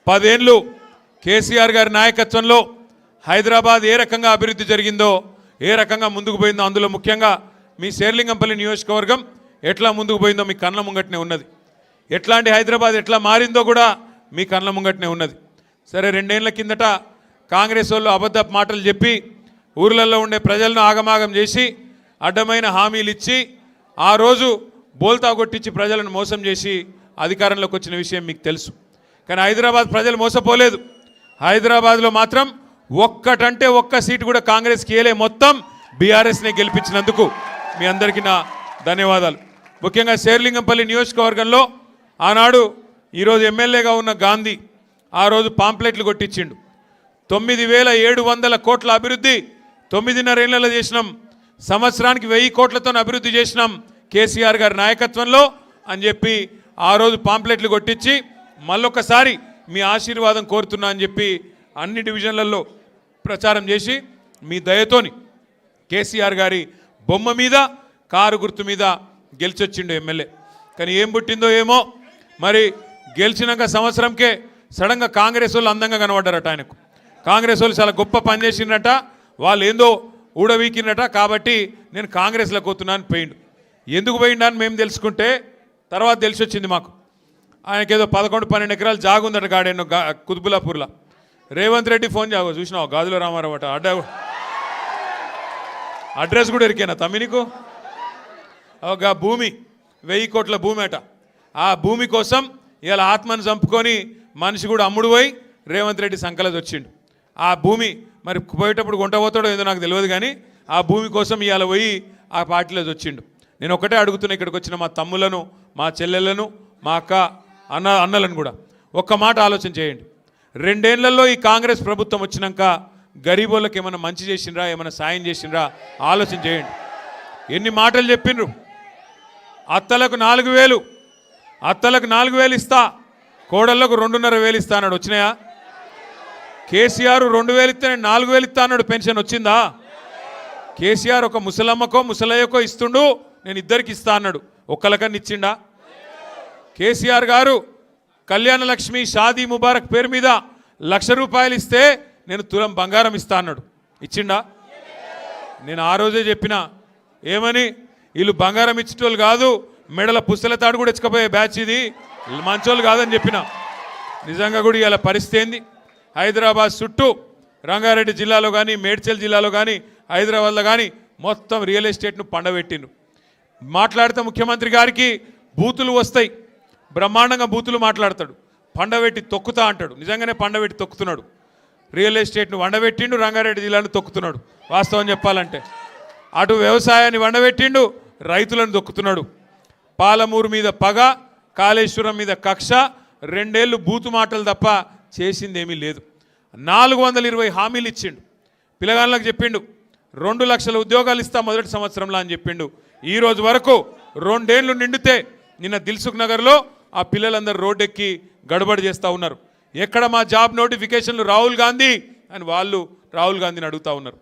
10 ఏళ్ళు కేసీఆర్ గారి నాయకత్వంలో హైదరాబాద్ ఏ రకంగా అభివృద్ధి జరిగిందో, ఏ రకంగా ముందుకు పోయిందో, అందులో ముఖ్యంగా మీ శేర్లింగంపల్లి నియోజకవర్గం ఎట్లా ముందుకు పోయిందో మీ కళ్ళ ముంగట్నే ఉన్నది. ఎట్లాంటి హైదరాబాద్ ఎట్లా మారిందో కూడా మీ కళ్ళ ముంగట్నే ఉన్నది. సరే, 2 ఏళ్ల కిందట కాంగ్రెస్ వాళ్ళు అబద్ధపు మాటలు చెప్పి ఊర్లలో ఉండే ప్రజలను ఆగమాగం చేసి అడ్డమైన హామీలు ఇచ్చి ఆ రోజు బోల్తా కొట్టించి ప్రజలను మోసం చేసి అధికారంలోకి వచ్చిన విషయం మీకు తెలుసు. కానీ హైదరాబాద్ ప్రజలు మోసపోలేదు. హైదరాబాద్లో మాత్రం ఒక్కటంటే ఒక్క సీటు కూడా కాంగ్రెస్కి ఇయ్యలే, మొత్తం బీఆర్ఎస్నే గెలిపించినందుకు మీ అందరికీ నా ధన్యవాదాలు. ముఖ్యంగా శేర్లింగంపల్లి నియోజకవర్గంలో ఆనాడు ఈరోజు ఎమ్మెల్యేగా ఉన్న గాంధీ ఆ రోజు పాంప్లెట్లు కొట్టించిండు. 9,700 కోట్ల అభివృద్ధి 9.5 ఏళ్లలో చేసినాం, సంవత్సరానికి 1000 కోట్లతో అభివృద్ధి చేసినాం కేసీఆర్ గారి నాయకత్వంలో అని చెప్పి ఆ రోజు పాంప్లెట్లు కొట్టించి మళ్ళొకసారి మీ ఆశీర్వాదం కోరుతున్నా అని చెప్పి అన్ని డివిజన్లలో ప్రచారం చేసి మీ దయతోని కేసీఆర్ గారి బొమ్మ మీద కారు గుర్తు మీద గెలిచొచ్చిండు ఎమ్మెల్యే. కానీ ఏం పుట్టిందో ఏమో మరి, గెలిచినాక సంవత్సరంకే సడన్గా కాంగ్రెస్ వాళ్ళు అందంగా కనబడ్డారట ఆయనకు. కాంగ్రెస్ వాళ్ళు చాలా గొప్ప పని చేసిండట, వాళ్ళు ఏందో ఊడవీకినట, కాబట్టి నేను కాంగ్రెస్లో పోతున్నాను పోయిండు. ఎందుకు పోయిండా అని మేము తెలుసుకుంటే తర్వాత తెలిసి వచ్చింది మాకు, ఆయనకేదో 11-12 ఎకరాలు జాగుందట గాడేనో కుతుబులాపూర్లో. రేవంత్ రెడ్డి ఫోన్ చూసినావు, గాజుల రామారావు అట, అడ్రస్ కూడా ఎరికేనా తమ్మి నీకు? ఒక భూమి 1000 కోట్ల భూమి అట. ఆ భూమి కోసం ఇలా ఆత్మను చంపుకొని మనిషి కూడా అమ్ముడు పోయి రేవంత్ రెడ్డి సంకలది వచ్చిండు. ఆ భూమి మరి పోయేటప్పుడు కొంట పోతాడో ఏదో నాకు తెలియదు, కానీ ఆ భూమి కోసం ఇవాళ పోయి ఆ పార్టీలో వచ్చిండు. నేను ఒకటే అడుగుతున్నా ఇక్కడికి వచ్చిన మా తమ్ములను, మా చెల్లెళ్ళను, మా అక్క అన్నలను కూడా ఒక్క మాట ఆలోచన చేయండి. 2 ఏళ్లలో ఈ కాంగ్రెస్ ప్రభుత్వం వచ్చినాక గరీబోళ్ళకి ఏమైనా మంచి చేసిండ్రా, ఏమైనా సాయం చేసిండ్రా ఆలోచన చేయండి. ఎన్ని మాటలు చెప్పిండ్రు. అత్తలకు 4,000, అత్తలకు 4,000 ఇస్తా, కోడళ్లకు 2,500 ఇస్తా అన్నాడు. వచ్చినాయా? కేసీఆర్ 2,000 ఇస్తే 4,000 ఇస్తా అన్నాడు. పెన్షన్ వచ్చిందా? కేసీఆర్ ఒక ముసలమ్మకో ముసలయ్యకో ఇస్తుండు, నేను ఇద్దరికి ఇస్తా అన్నాడు. ఒక్కలకన్నా ఇచ్చిండా? కేసీఆర్ గారు కళ్యాణ లక్ష్మి షాదీ ముబారక్ పేరు మీద 1,00,000 రూపాయలు ఇస్తే నేను తులం బంగారం ఇస్తా అన్నాడు. ఇచ్చిండా? నేను ఆ రోజే చెప్పిన, ఏమని, వీళ్ళు బంగారం ఇచ్చేటోళ్ళు కాదు, మెడల పుస్తల తాడు కూడా ఇచ్చకపోయే బ్యాచ్, ఇది మంచోళ్ళు కాదని చెప్పిన. నిజంగా కూడా ఇలా పరిస్థితి ఏంది? హైదరాబాద్ చుట్టూ రంగారెడ్డి జిల్లాలో కానీ, మేడ్చల్ జిల్లాలో కానీ, హైదరాబాద్లో కానీ మొత్తం రియల్ ఎస్టేట్ను పండబెట్టిండు. మాట్లాడితే ముఖ్యమంత్రి గారికి బూతులు వస్తాయి, బ్రహ్మాండంగా బూతులు మాట్లాడతాడు, పండబెట్టి తొక్కుతా అంటాడు. నిజంగానే పండబెట్టి తొక్కుతున్నాడు. రియల్ ఎస్టేట్ను వండబెట్టిండు, రంగారెడ్డి జిల్లాను తొక్కుతున్నాడు. వాస్తవం చెప్పాలంటే అటు వ్యవసాయాన్ని వండబెట్టిండు, రైతులను దొక్కుతున్నాడు. పాలమూరు మీద పగ, కాళేశ్వరం మీద కక్ష, 2 ఏళ్ళు బూతు మాటలు తప్ప చేసిందేమీ లేదు. 420 హామీలు ఇచ్చిండు. పిల్లగాళ్ళకి చెప్పిండు 2 లక్షల ఉద్యోగాలు ఇస్తా మొదటి సంవత్సరంలో అని చెప్పిండు. ఈ రోజు వరకు 2 ఏళ్ళు నిండితే నిన్న దిల్సుఖ్ నగర్లో ఆ పిల్లలందరూ రోడ్డెక్కి గడబడి చేస్తూ ఉన్నారు. ఎక్కడ మా జాబ్ నోటిఫికేషన్లు రాహుల్ గాంధీ అని వాళ్ళు రాహుల్ గాంధీని అడుగుతూ ఉన్నారు.